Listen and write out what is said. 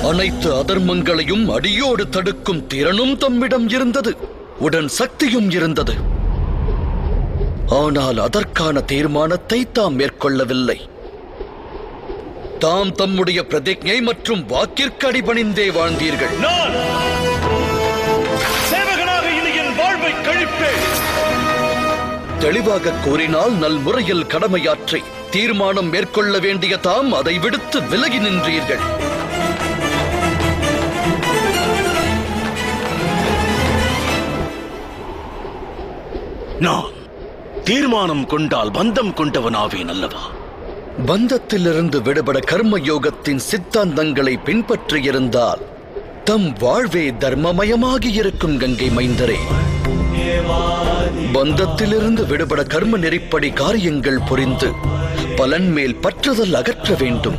அனைத்து அதர்மங்களையும் அடியோடு தடுக்கும் திறனும் தம்மிடம் இருந்தது, உடன் சக்தியும் இருந்தது. ஆனால் அதற்கான தீர்மானத்தை தாம் மேற்கொள்ளவில்லை. தாம் தம்முடைய பிரதிஜை மற்றும் வாக்கிற்கு அடிபணிந்தே வாழ்ந்தீர்கள். நான் சேவகனாக இனி என் வாழ்வை கழிப்பேன். தெளிவாக கூறினால் நல்முறையில் கடமையாற்றி தீர்மானம் மேற்கொள்ள வேண்டிய தாம் அதை விடுத்து விலகி நின்றீர்கள். நான் தீர்மானம் கொண்டால் பந்தம் கொண்டவனாவேன் அல்லவா? பந்தத்திலிருந்து விடுபட கர்மயோகத்தின் சித்தாந்தங்களை பின்பற்றியிருந்தால் தம் வாழ்வே தர்மமயமாகி இருக்கும் கங்கை மைந்தரே. பந்தத்திலிருந்து விடுபட கர்ம நெறிப்படி காரியங்கள் புரிந்து பலன் மேல் பற்றுதல் அகற்ற வேண்டும்.